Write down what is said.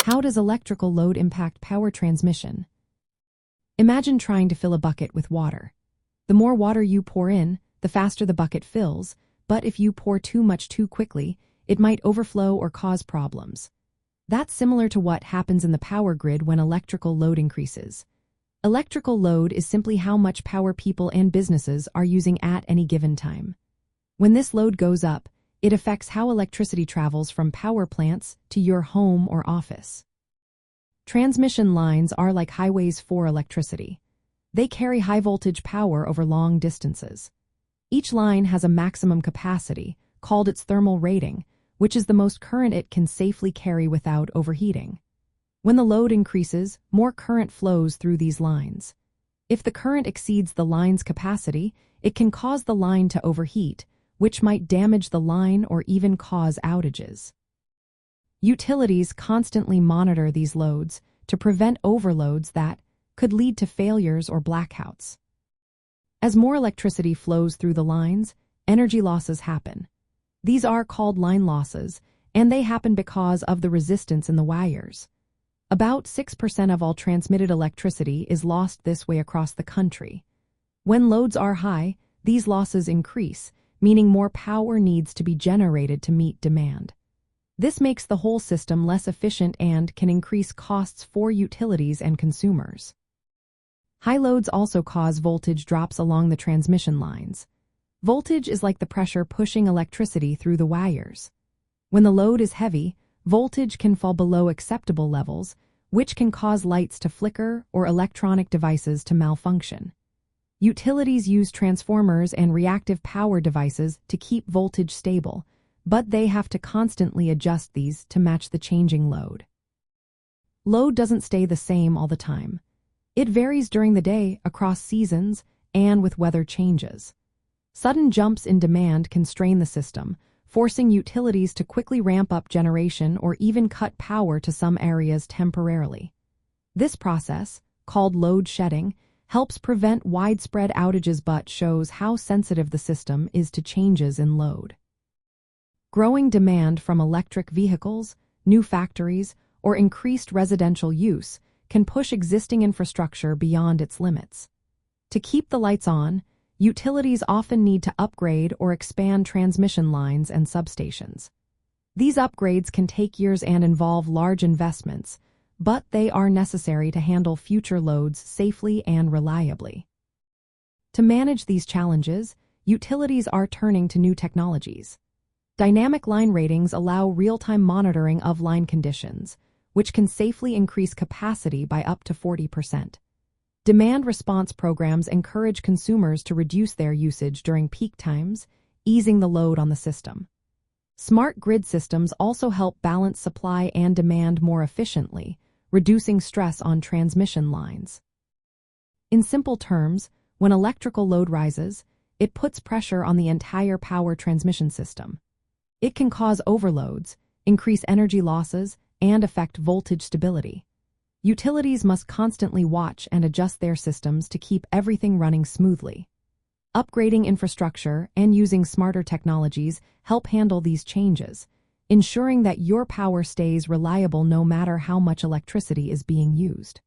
How does electrical load impact power transmission? Imagine trying to fill a bucket with water. The more water you pour in, the faster the bucket fills, but if you pour too much too quickly, it might overflow or cause problems. That's similar to what happens in the power grid when electrical load increases. Electrical load is simply how much power people and businesses are using at any given time. When this load goes up, it affects how electricity travels from power plants to your home or office. Transmission lines are like highways for electricity. They carry high-voltage power over long distances. Each line has a maximum capacity, called its thermal rating, which is the most current it can safely carry without overheating. When the load increases, more current flows through these lines. If the current exceeds the line's capacity, it can cause the line to overheat, which might damage the line or even cause outages. Utilities constantly monitor these loads to prevent overloads that could lead to failures or blackouts. As more electricity flows through the lines, energy losses happen. These are called line losses, and they happen because of the resistance in the wires. About 6% of all transmitted electricity is lost this way across the country. When loads are high, these losses increase, meaning more power needs to be generated to meet demand. This makes the whole system less efficient and can increase costs for utilities and consumers. High loads also cause voltage drops along the transmission lines. Voltage is like the pressure pushing electricity through the wires. When the load is heavy, voltage can fall below acceptable levels, which can cause lights to flicker or electronic devices to malfunction. Utilities use transformers and reactive power devices to keep voltage stable, but they have to constantly adjust these to match the changing load. Load doesn't stay the same all the time. It varies during the day, across seasons, and with weather changes. Sudden jumps in demand can strain the system, forcing utilities to quickly ramp up generation or even cut power to some areas temporarily. This process, called load shedding, helps prevent widespread outages but shows how sensitive the system is to changes in load. Growing demand from electric vehicles, new factories, or increased residential use can push existing infrastructure beyond its limits. To keep the lights on, utilities often need to upgrade or expand transmission lines and substations. These upgrades can take years and involve large investments, but they are necessary to handle future loads safely and reliably. To manage these challenges, utilities are turning to new technologies. Dynamic line ratings allow real-time monitoring of line conditions, which can safely increase capacity by up to 40%. Demand response programs encourage consumers to reduce their usage during peak times, easing the load on the system. Smart grid systems also help balance supply and demand more efficiently, reducing stress on transmission lines. In simple terms, when electrical load rises, it puts pressure on the entire power transmission system. It can cause overloads, increase energy losses, and affect voltage stability. Utilities must constantly watch and adjust their systems to keep everything running smoothly. Upgrading infrastructure and using smarter technologies help handle these changes, ensuring that your power stays reliable no matter how much electricity is being used.